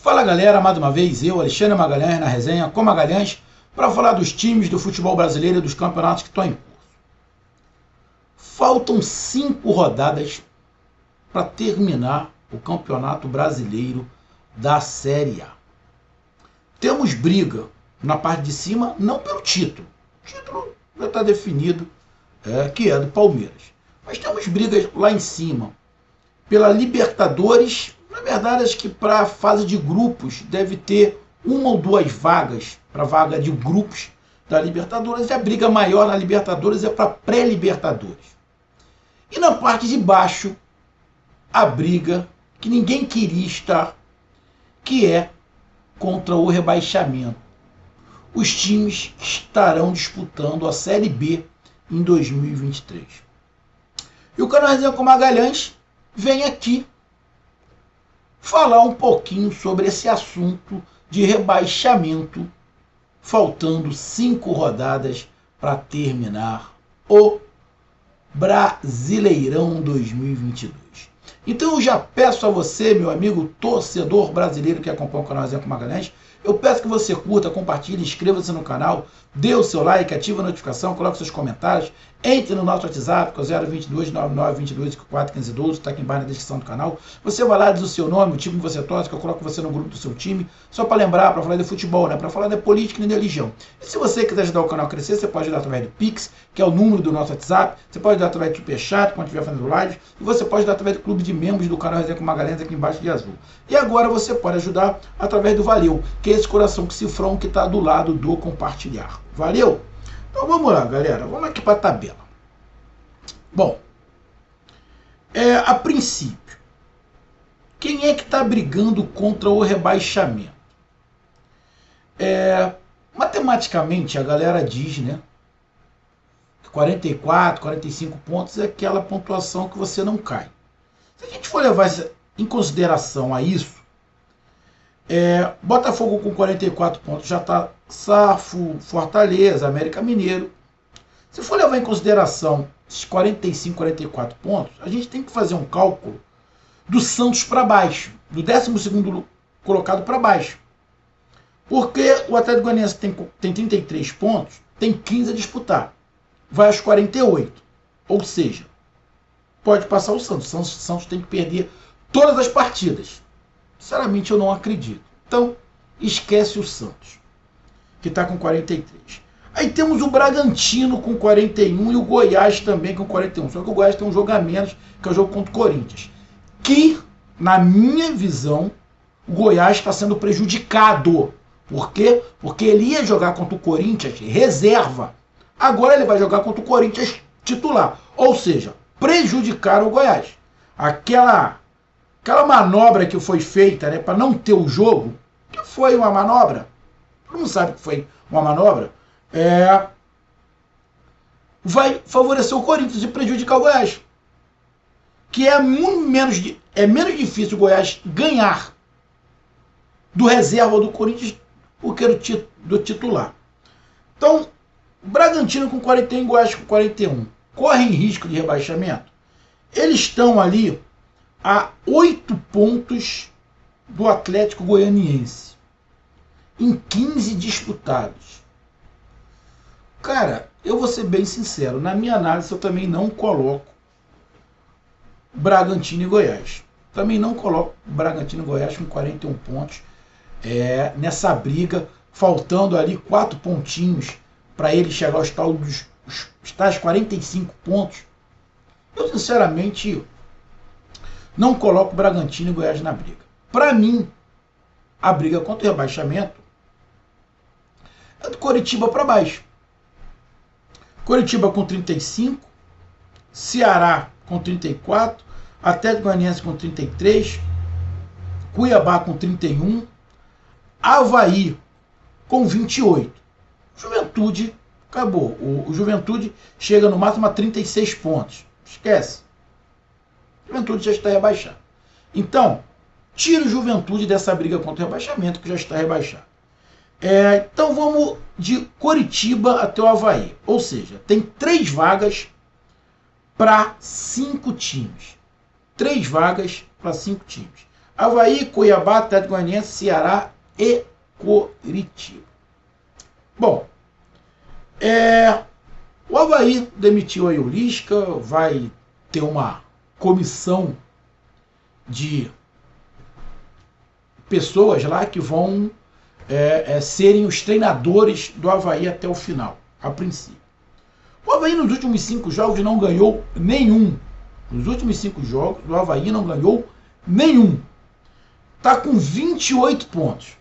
Fala galera, mais uma vez eu, Alexandre Magalhães, na resenha com Magalhães, para falar dos times do futebol brasileiro e dos campeonatos que estão em curso. Faltam 5 rodadas para terminar o Campeonato Brasileiro da Série A. Temos briga na parte de cima, não pelo título. O título já está definido, que é do Palmeiras. Mas temos brigas lá em cima pela Libertadores. Na verdade, acho que para a fase de grupos deve ter 1 ou 2 vagas para a vaga de grupos da Libertadores. E a briga maior na Libertadores é para pré-Libertadores. E na parte de baixo, a briga que ninguém queria estar, que é contra o rebaixamento. Os times estarão disputando a Série B em 2023. E o canal Resenha com Magalhães vem aqui falar um pouquinho sobre esse assunto de rebaixamento, faltando 5 rodadas para terminar o Brasileirão 2022. Então eu já peço a você, meu amigo torcedor brasileiro que acompanha o canal Resenha com Magalhães, eu peço que você curta, compartilhe, inscreva-se no canal, dê o seu like, ative a notificação, coloque seus comentários, entre no nosso WhatsApp, que é o 022 9922 541512, está aqui embaixo na descrição do canal. Você vai lá, diz o seu nome, o time que você torce, que eu coloco você no grupo do seu time, só para lembrar, para falar de futebol, né? Para falar de política e de religião. E se você quiser ajudar o canal a crescer, você pode ajudar através do Pix, que é o número do nosso WhatsApp, você pode ajudar através do Superchat, quando estiver fazendo live, e você pode ajudar através do clube de membros do canal Resenha com Magalhães, aqui embaixo de azul. E agora você pode ajudar através do Valeu, que é esse coração que cifrão que está do lado do compartilhar. Valeu? Então vamos lá, galera. Vamos aqui para a tabela. Bom, a princípio, quem é que está brigando contra o rebaixamento? Matematicamente, a galera diz, né, que 44, 45 pontos é aquela pontuação que você não cai. Se a gente for levar em consideração a isso, Botafogo com 44 pontos já está Safo, Fortaleza, América Mineiro. Se for levar em consideração esses 45, 44 pontos, a gente tem que fazer um cálculo do Santos para baixo, do 12º colocado para baixo. Porque o Atlético Goianiense tem 33 pontos, tem 15 a disputar. Vai aos 48. Ou seja, pode passar o Santos. O Santos tem que perder todas as partidas. Sinceramente, eu não acredito. Então, esquece o Santos, que está com 43. Aí temos o Bragantino com 41 e o Goiás também com 41. Só que o Goiás tem um jogo a menos, que é o jogo contra o Corinthians. Que, na minha visão, o Goiás está sendo prejudicado. Por quê? Porque ele ia jogar contra o Corinthians reserva. Agora ele vai jogar contra o Corinthians titular. Ou seja, prejudicaram o Goiás. Aquela manobra que foi feita, né, para não ter o jogo, que foi uma manobra, todo mundo sabe que foi uma manobra, vai favorecer o Corinthians e prejudicar o Goiás. Que é menos difícil o Goiás ganhar do reserva do Corinthians do que do titular. Então, Bragantino com 41, Goiás com 41, correm risco de rebaixamento? Eles estão ali a 8 pontos do Atlético Goianiense, em 15 disputados. Cara, eu vou ser bem sincero, na minha análise eu também não coloco Bragantino e Goiás. Também não coloco Bragantino e Goiás com 41 pontos nessa briga, faltando ali 4 pontinhos para ele chegar aos tais 45 pontos. Eu sinceramente não coloco Bragantino e Goiás na briga. Para mim, a briga contra o rebaixamento é do Coritiba para baixo. Coritiba com 35, Ceará com 34, Atlético Goianiense com 33, Cuiabá com 31, Avaí com 28. Juventude acabou. O Juventude chega no máximo a 36 pontos. Esquece. Juventude já está rebaixado. Então, tira o Juventude dessa briga contra o rebaixamento, que já está rebaixado. Então vamos de Coritiba até o Avaí. Ou seja, tem 3 vagas para 5 times. 3 vagas para 5 times. Avaí, Cuiabá, Atlético Goianiense, Ceará e Coritiba. Bom, o Avaí demitiu aí o Lisca, vai ter uma comissão de pessoas lá que vão serem os treinadores do Avaí até o final, a princípio. O Avaí nos últimos 5 jogos não ganhou nenhum. Nos últimos 5 jogos, o Avaí não ganhou nenhum. Está com 28 pontos.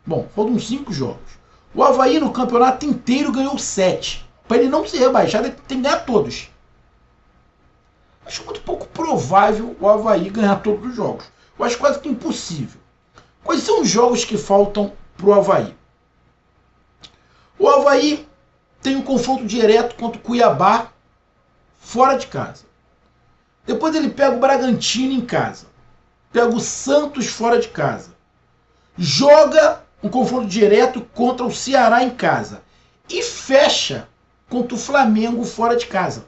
Bom, foram 5 jogos. O Avaí no campeonato inteiro ganhou 7. Para ele não ser rebaixado, ele tem que ganhar todos. Acho muito pouco provável o Avaí ganhar todos os jogos. Eu acho quase que impossível. Quais são os jogos que faltam para o Avaí? O Avaí tem um confronto direto contra o Cuiabá fora de casa. Depois ele pega o Bragantino em casa. Pega o Santos fora de casa. Joga um confronto direto contra o Ceará em casa. E fecha contra o Flamengo fora de casa.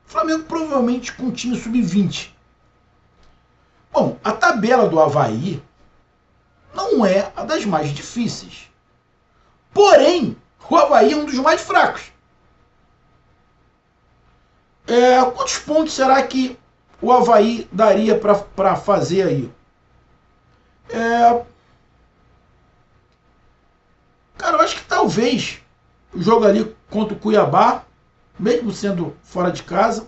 O Flamengo provavelmente com um time sub-20. Bom, a tabela do Avaí não é a das mais difíceis. Porém, o Avaí é um dos mais fracos. Quantos pontos será que o Avaí daria para fazer aí? Cara, eu acho que talvez o jogo ali contra o Cuiabá, mesmo sendo fora de casa,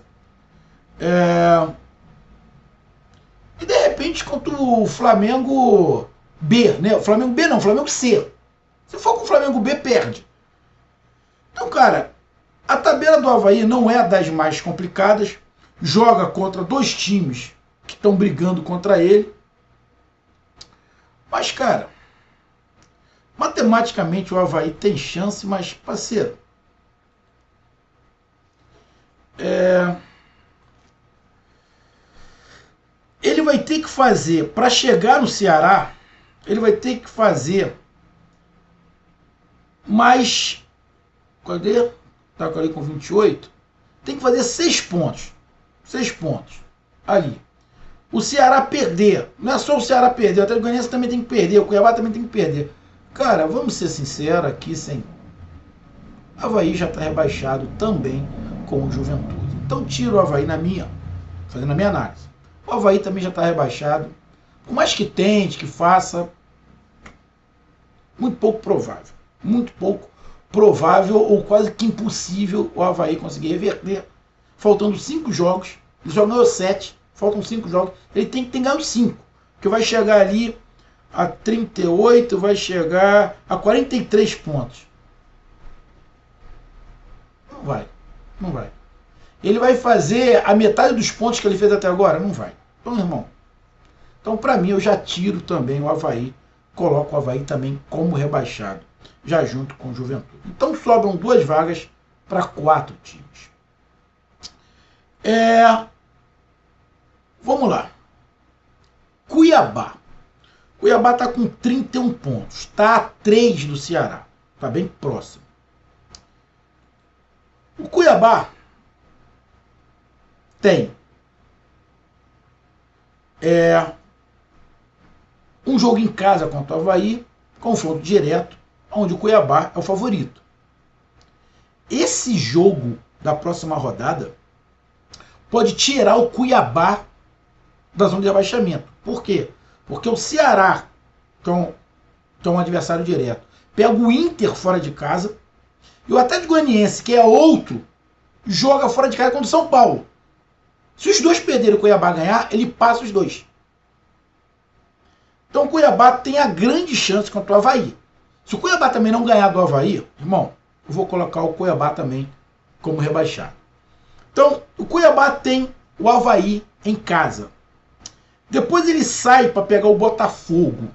e de repente contra o Flamengo B, né? O Flamengo B não, o Flamengo C. Se for com o Flamengo B, perde. Então, cara, a tabela do Avaí não é das mais complicadas. Joga contra 2 times que estão brigando contra ele. Mas, cara, matematicamente o Avaí tem chance, mas, parceiro, ele vai ter que fazer, para chegar no Ceará, ele vai ter que fazer mais... Cadê? Tá ali com 28. Tem que fazer 6 pontos. 6 pontos. Ali. O Ceará perder. Não é só o Ceará perder. O Atlético Goianiense também tem que perder. O Cuiabá também tem que perder. Cara, vamos ser sinceros aqui, sem... Avaí já está rebaixado também com o Juventude. Então tiro o Avaí fazendo a minha análise. O Avaí também já está rebaixado. Por mais que tente, que faça, muito pouco provável. Muito pouco provável ou quase que impossível o Avaí conseguir reverter. Faltando 5 jogos. Ele já ganhou 7. Faltam 5 jogos. Ele tem que ganhar os 5. Porque vai chegar ali a 38, vai chegar a 43 pontos. Não vai. Não vai. Ele vai fazer a metade dos pontos que ele fez até agora? Não vai. Então, irmão. Então, para mim, eu já tiro também o Avaí. Coloco o Avaí também como rebaixado. Já junto com o Juventude. Então, sobram 2 vagas para 4 times. Vamos lá. Cuiabá. Cuiabá está com 31 pontos. Está a 3 do Ceará. Está bem próximo. O Cuiabá tem um jogo em casa contra o Avaí, confronto direto, onde o Cuiabá é o favorito. Esse jogo da próxima rodada pode tirar o Cuiabá da zona de rebaixamento. Por quê? Porque o Ceará, que é um adversário direto, pega o Inter fora de casa, e o Atlético Goianiense, que é outro, joga fora de casa contra o São Paulo. Se os dois perderem e o Cuiabá ganhar, ele passa os 2. Então o Cuiabá tem a grande chance contra o Avaí. Se o Cuiabá também não ganhar do Avaí, irmão, eu vou colocar o Cuiabá também como rebaixado. Então, o Cuiabá tem o Avaí em casa. Depois ele sai para pegar o Botafogo.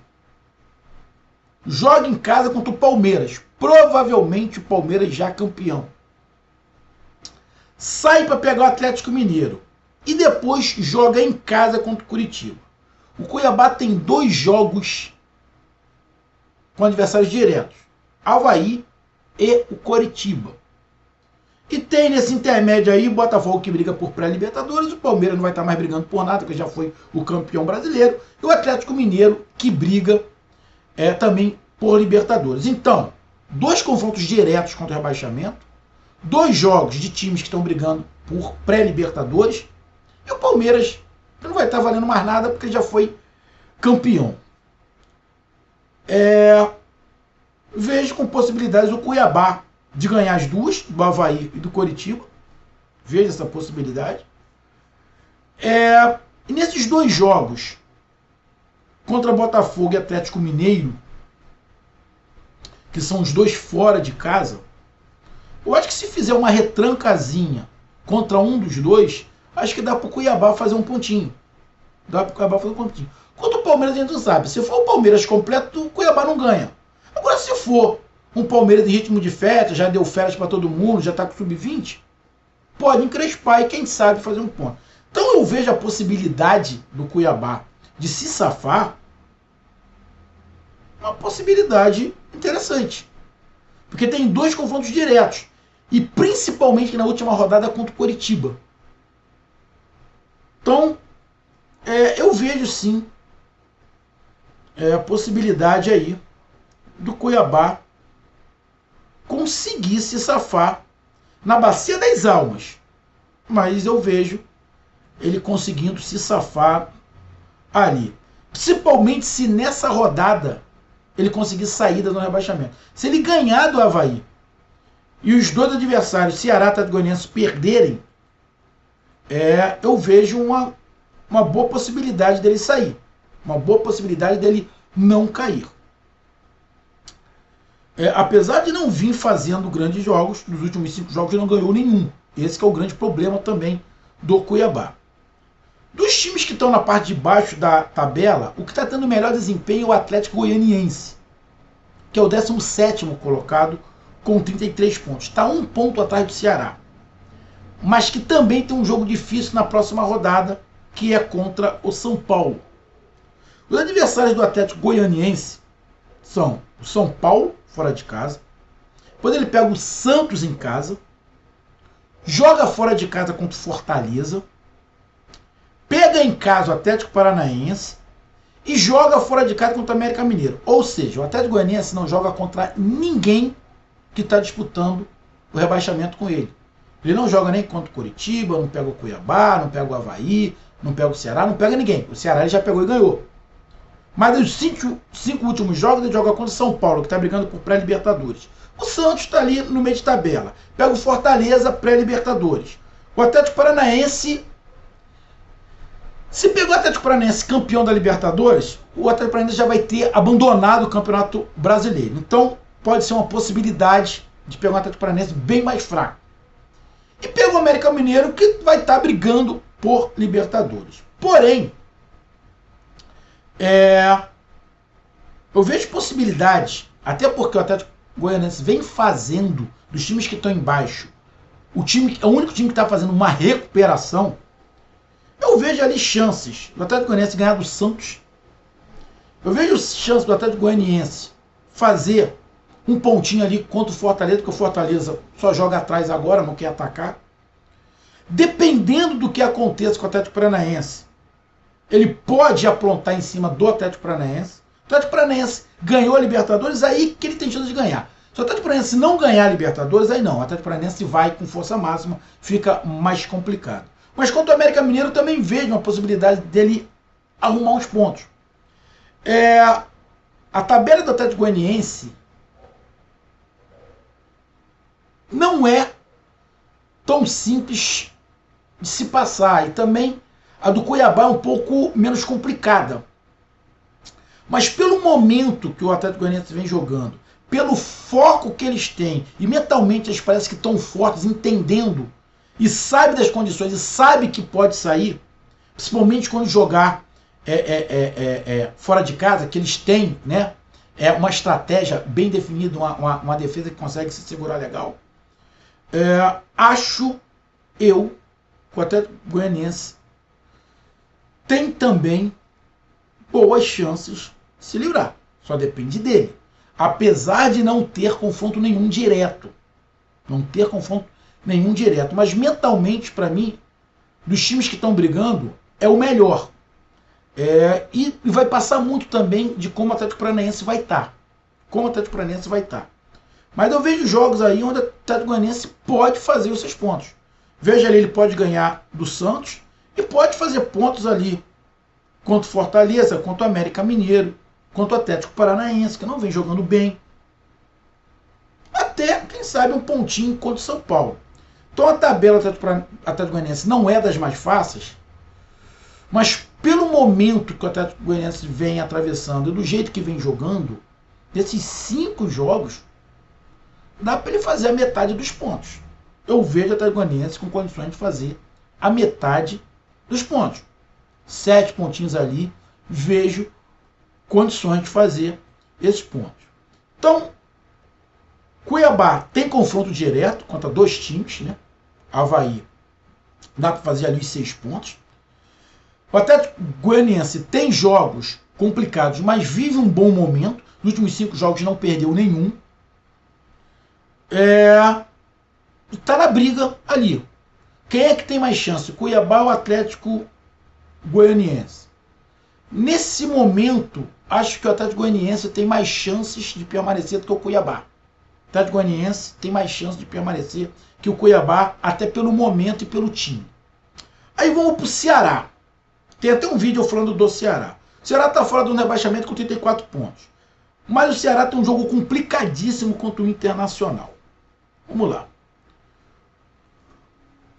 Joga em casa contra o Palmeiras. Provavelmente o Palmeiras já campeão. Sai para pegar o Atlético Mineiro. E depois joga em casa contra o Coritiba. O Cuiabá tem 2 jogos com adversários diretos. Avaí e o Coritiba. E tem nesse intermédio aí o Botafogo que briga por pré-Libertadores, o Palmeiras não vai estar mais brigando por nada, porque já foi o campeão brasileiro, e o Atlético Mineiro que briga também por Libertadores. Então, 2 confrontos diretos contra o rebaixamento, 2 jogos de times que estão brigando por pré-Libertadores, e o Palmeiras que não vai estar valendo mais nada porque já foi campeão. Vejo com possibilidades o Cuiabá de ganhar as 2, do Avaí e do Coritiba. Vejo essa possibilidade. E nesses 2 jogos, contra Botafogo e Atlético Mineiro, que são os 2 fora de casa, eu acho que se fizer uma retrancazinha contra um dos 2, acho que dá para o Cuiabá fazer um pontinho. Contra o Palmeiras a gente não sabe. Se for o Palmeiras completo, o Cuiabá não ganha. Agora, se for um Palmeiras em ritmo de festa, já deu férias para todo mundo, já está com sub-20, pode encrespar e quem sabe fazer um ponto. Então eu vejo a possibilidade do Cuiabá de se safar, uma possibilidade interessante. Porque tem 2 confrontos diretos. E principalmente na última rodada contra o Coritiba. Então, eu vejo sim a possibilidade aí do Cuiabá conseguir se safar na Bacia das Almas. Mas eu vejo ele conseguindo se safar ali. Principalmente se nessa rodada ele conseguir saída no rebaixamento. Se ele ganhar do Avaí e os 2 adversários, Ceará e Atlético Goianiense, perderem, eu vejo uma boa possibilidade dele sair. Uma boa possibilidade dele não cair. Apesar de não vir fazendo grandes jogos, nos últimos 5 jogos ele não ganhou nenhum. Esse que é o grande problema também do Cuiabá. Dos times que estão na parte de baixo da tabela, o que está tendo o melhor desempenho é o Atlético Goianiense, que é o 17º colocado com 33 pontos. Está 1 ponto atrás do Ceará. Mas que também tem um jogo difícil na próxima rodada, que é contra o São Paulo. Os adversários do Atlético Goianiense são o São Paulo, fora de casa. Depois ele pega o Santos em casa. Joga fora de casa contra o Fortaleza. Pega em casa o Atlético Paranaense. E joga fora de casa contra o América Mineiro. Ou seja, o Atlético Goianiense não joga contra ninguém que está disputando o rebaixamento com ele. Ele não joga nem contra o Coritiba, não pega o Cuiabá, não pega o Avaí, não pega o Ceará, não pega ninguém. O Ceará ele já pegou e ganhou. Mas os 5 últimos jogos ele joga contra o São Paulo, que está brigando por pré-Libertadores. O Santos está ali no meio de tabela. Pega o Fortaleza, pré-Libertadores. O Atlético Paranaense... Se pegar o Atlético Paranaense campeão da Libertadores, o Atlético Paranaense já vai ter abandonado o Campeonato Brasileiro. Então, pode ser uma possibilidade de pegar um Atlético Paranaense bem mais fraco. E pega o América Mineiro, que vai estar brigando por Libertadores. Porém, eu vejo possibilidades, até porque o Atlético Goianiense vem fazendo, dos times que estão embaixo, o único time que está fazendo uma recuperação. Eu vejo ali chances do Atlético Goianiense ganhar do Santos. Eu vejo chances do Atlético Goianiense fazer um pontinho ali contra o Fortaleza, porque o Fortaleza só joga atrás agora, não quer atacar. Dependendo do que aconteça com o Atlético Paranaense, ele pode aprontar em cima do Atlético Paranaense. O Atlético Paranaense ganhou a Libertadores, aí que ele tem chance de ganhar. Se o Atlético Paranaense não ganhar a Libertadores, aí não. O Atlético Paranaense vai com força máxima, fica mais complicado. Mas quanto ao América Mineiro, eu também vejo uma possibilidade dele arrumar uns pontos. A tabela do Atlético Goianiense não é tão simples de se passar. E também a do Cuiabá é um pouco menos complicada. Mas pelo momento que o Atlético Goianiense vem jogando, pelo foco que eles têm, e mentalmente eles parecem que estão fortes, entendendo, e sabe das condições, e sabe que pode sair, principalmente quando jogar fora de casa, que eles têm, né, uma estratégia bem definida, uma defesa que consegue se segurar legal. Acho eu que o Atlético Goianiense tem também boas chances de se livrar. Só depende dele. Apesar de não ter confronto nenhum direto. Não ter confronto nenhum direto. Mas mentalmente, para mim, dos times que estão brigando, é o melhor. E vai passar muito também de como o Atlético Paranaense vai estar. Como o Atlético Paranaense vai estar. Mas eu vejo jogos aí onde o Atlético Paranaense pode fazer os seus pontos. Veja ali, ele pode ganhar do Santos e pode fazer pontos ali contra o Fortaleza, contra o América Mineiro, contra o Atlético Paranaense, que não vem jogando bem. Até, quem sabe, um pontinho contra o São Paulo. Então a tabela do Atlético Goianiense não é das mais fáceis, mas pelo momento que o Atlético Goianiense vem atravessando e do jeito que vem jogando, desses 5 jogos, dá para ele fazer a metade dos pontos. Eu vejo o Atlético Goianiense com condições de fazer a metade dos pontos. 7 pontinhos ali, vejo condições de fazer esses pontos. Então, Cuiabá tem confronto direto contra 2 times, né? Avaí, dá para fazer ali os 6 pontos. O Atlético Goianiense tem jogos complicados, mas vive um bom momento. Nos últimos 5 jogos não perdeu nenhum. Está na briga ali. Quem é que tem mais chance? Cuiabá ou Atlético Goianiense? Nesse momento, acho que o Atlético Goianiense tem mais chances de permanecer do que o Cuiabá. O Atlético Goianiense tem mais chances de permanecer que o Cuiabá, até pelo momento e pelo time. Aí vamos para o Ceará. Tem até um vídeo falando do Ceará. O Ceará está fora do rebaixamento com 34 pontos. Mas o Ceará tem um jogo complicadíssimo contra o Internacional. Vamos lá.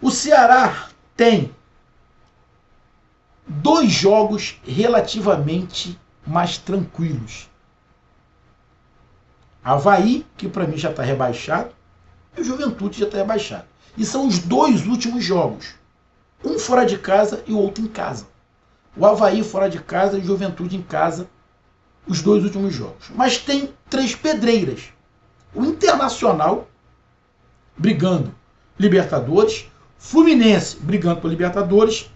O Ceará tem 2 jogos relativamente mais tranquilos. Avaí, que para mim já está rebaixado, e o Juventude já está rebaixado. E são os 2 últimos jogos. Um fora de casa e o outro em casa. O Avaí fora de casa e o Juventude em casa, os 2 últimos jogos. Mas tem 3 pedreiras. O Internacional brigando Libertadores, Fluminense brigando por Libertadores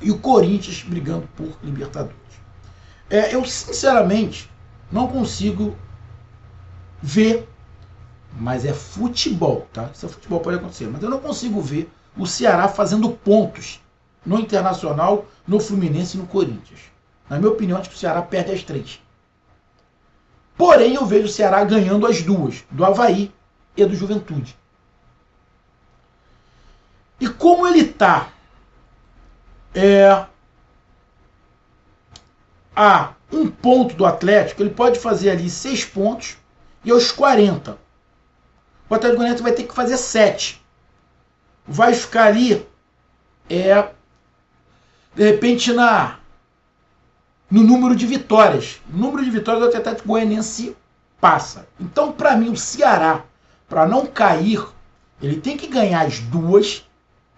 e o Corinthians brigando por Libertadores. Eu sinceramente não consigo ver, mas é futebol, tá? Isso é futebol, pode acontecer, mas eu não consigo ver o Ceará fazendo pontos no Internacional, no Fluminense e no Corinthians. Na minha opinião, acho que o Ceará perde as 3. Porém, eu vejo o Ceará ganhando as 2, do Avaí e do Juventude. E como ele está a 1 ponto do Atlético, ele pode fazer ali 6 pontos e aos 40. O Atlético Goianiense vai ter que fazer 7. Vai ficar ali, de repente, no número de vitórias. O número de vitórias do Atlético Goianiense passa. Então, para mim, o Ceará, para não cair, ele tem que ganhar as 2,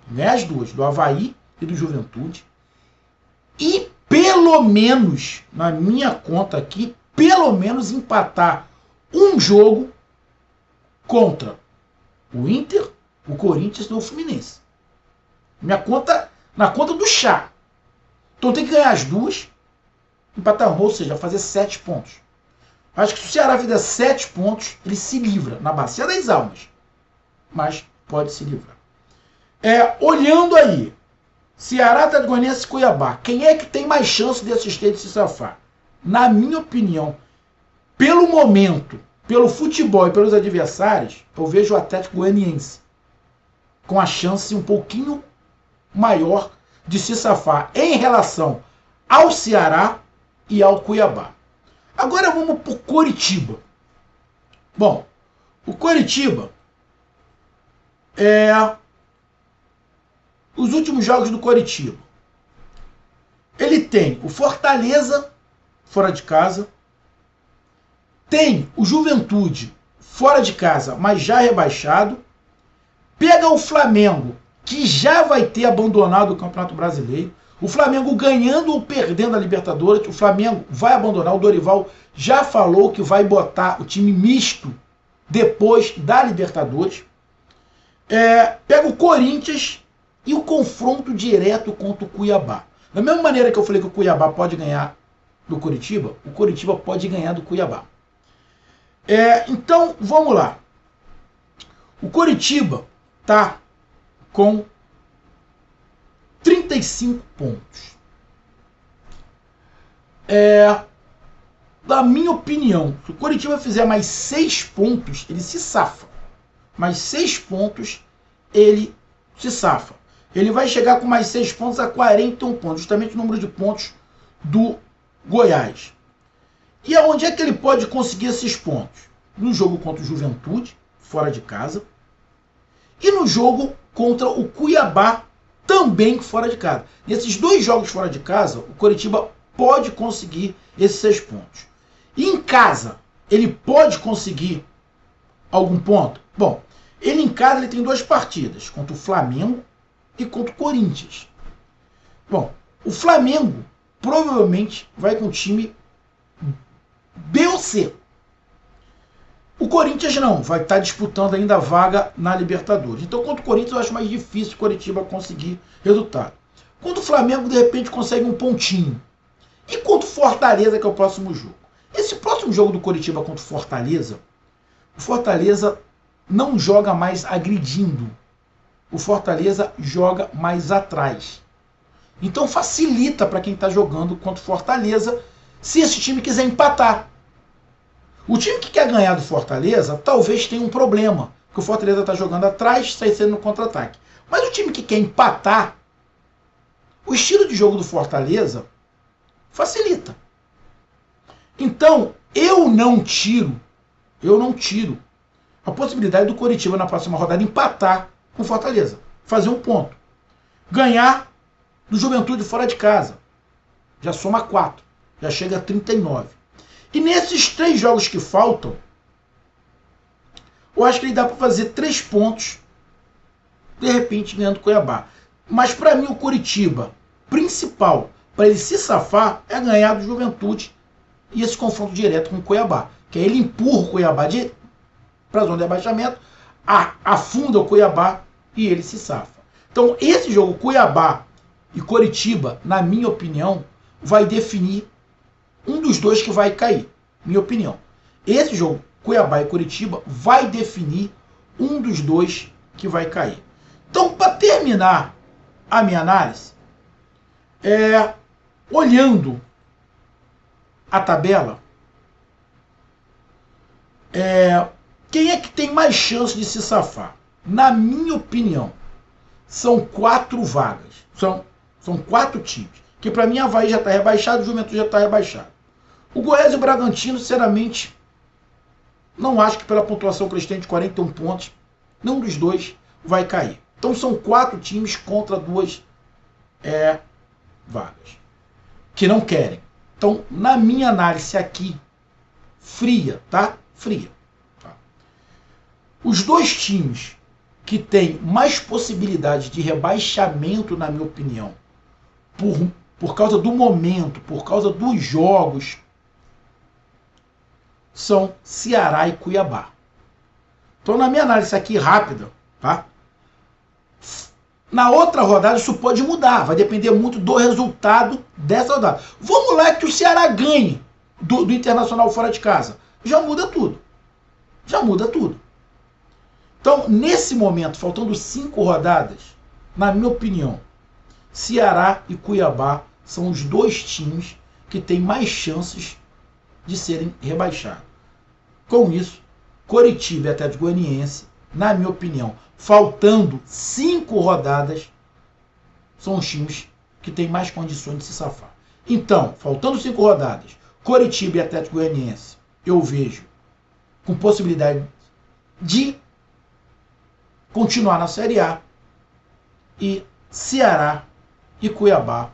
né, as 2, do Avaí e do Juventude. E pelo menos, na minha conta aqui, pelo menos empatar um jogo contra o Inter, o Corinthians ou o Fluminense. Minha conta, na conta do chá. Então tem que ganhar as 2, empatar um, ou seja, fazer 7 pontos. Acho que se o Ceará fizer 7 pontos, ele se livra na bacia das almas. Mas pode se livrar. Olhando aí, Ceará, Atlético Goianiense e Cuiabá, quem é que tem mais chance desses 3 de se safar? Na minha opinião, pelo momento, pelo futebol e pelos adversários, eu vejo o Atlético Goianiense com a chance um pouquinho maior de se safar em relação ao Ceará e ao Cuiabá. Agora vamos para o Coritiba. Bom, o Coritiba os últimos jogos do Coritiba. Ele tem o Fortaleza fora de casa, tem o Juventude fora de casa, mas já rebaixado, pega o Flamengo, que já vai ter abandonado o Campeonato Brasileiro, o Flamengo ganhando ou perdendo a Libertadores, o Flamengo vai abandonar, o Dorival já falou que vai botar o time misto depois da Libertadores, pega o Corinthians e o confronto direto contra o Cuiabá. Da mesma maneira que eu falei que o Cuiabá pode ganhar do Coritiba, o Coritiba pode ganhar do Cuiabá. Então, vamos lá. O Coritiba está com 35 pontos. Na minha opinião, se o Coritiba fizer mais 6 pontos, ele se safa. Mais 6 pontos, ele se safa. Ele vai chegar com mais 6 pontos a 41 pontos, justamente o número de pontos do Goiás. E aonde é que ele pode conseguir esses pontos? No jogo contra o Juventude, fora de casa, e no jogo contra o Cuiabá, também fora de casa. Nesses 2 jogos fora de casa, o Coritiba pode conseguir esses 6 pontos. E em casa, ele pode conseguir algum ponto? Bom, ele em casa ele tem 2 partidas, contra o Flamengo e contra o Corinthians. Bom, o Flamengo provavelmente vai com o time B ou C. O Corinthians não, vai estar disputando ainda a vaga na Libertadores. Então, contra o Corinthians, eu acho mais difícil o Coritiba conseguir resultado. Contra o Flamengo, de repente, consegue um pontinho. E contra o Fortaleza, que é o próximo jogo. Esse próximo jogo do Coritiba contra o Fortaleza não joga mais agredindo. O Fortaleza joga mais atrás. Então facilita para quem está jogando contra o Fortaleza, se esse time quiser empatar. O time que quer ganhar do Fortaleza talvez tenha um problema, porque o Fortaleza está jogando atrás, sai sendo no contra-ataque. Mas o time que quer empatar, o estilo de jogo do Fortaleza facilita. Então, eu não tiro a possibilidade do Coritiba na próxima rodada empatar com o Fortaleza, fazer um ponto, ganhar do Juventude fora de casa, já soma 4, já chega a 39. E nesses 3 jogos que faltam, eu acho que ele dá para fazer 3 pontos, de repente ganhando Cuiabá. Mas para mim o Coritiba principal para ele se safar é ganhar do Juventude e esse confronto direto com o Cuiabá, que aí ele empurra o Cuiabá para a zona de abaixamento, afunda o Cuiabá e ele se safa. Então esse jogo Cuiabá e Coritiba, na minha opinião, vai definir um dos 2 que vai cair. Minha opinião. Esse jogo Cuiabá e Coritiba vai definir um dos 2 que vai cair. Então, para terminar a minha análise, olhando a tabela, quem é que tem mais chance de se safar? Na minha opinião, são 4 vagas. São 4 times. Que para mim, a Avaí já está rebaixado, o Juventude já está rebaixado. O Goiás e o Bragantino, sinceramente, não acho que pela pontuação que eles têm de 41 pontos, nenhum dos 2 vai cair. Então são 4 times contra 2 vagas. Que não querem. Então, na minha análise aqui, fria, tá? Fria. Tá? Os 2 times que têm mais possibilidade de rebaixamento, na minha opinião, por causa do momento, por causa dos jogos, são Ceará e Cuiabá. Então, na minha análise aqui rápida, tá? Na outra rodada isso pode mudar, vai depender muito do resultado dessa rodada. Vamos lá que o Ceará ganhe do Internacional fora de casa. Já muda tudo. Já muda tudo. Então, nesse momento, faltando 5 rodadas, na minha opinião, Ceará e Cuiabá são os 2 times que têm mais chances de serem rebaixados. Com isso, Coritiba e Atlético Goianiense, na minha opinião, faltando 5 rodadas, são os times que têm mais condições de se safar. Então, faltando 5 rodadas, Coritiba e Atlético Goianiense, eu vejo com possibilidade de continuar na Série A, e Ceará e Cuiabá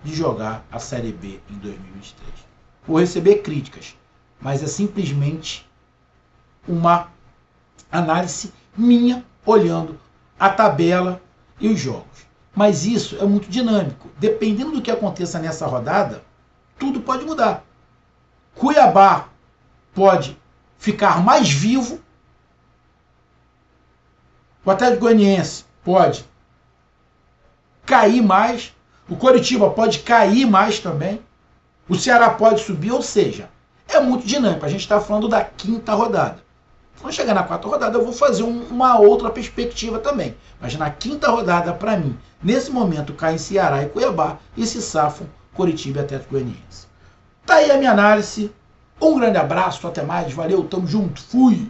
de jogar a Série B em 2023. Vou receber críticas, mas é simplesmente uma análise minha, olhando a tabela e os jogos. Mas isso é muito dinâmico. Dependendo do que aconteça nessa rodada, tudo pode mudar. Cuiabá pode ficar mais vivo. O Atlético Goianiense pode cair mais. O Coritiba pode cair mais também. O Ceará pode subir, ou seja, é muito dinâmico. A gente está falando da 5ª rodada. Quando chegar na quarta rodada, eu vou fazer uma outra perspectiva também. Mas na quinta rodada, para mim, nesse momento, caem Ceará e Cuiabá e se safam Coritiba e Atlético Goianiense. Tá aí a minha análise. Um grande abraço, até mais, valeu, tamo junto, fui!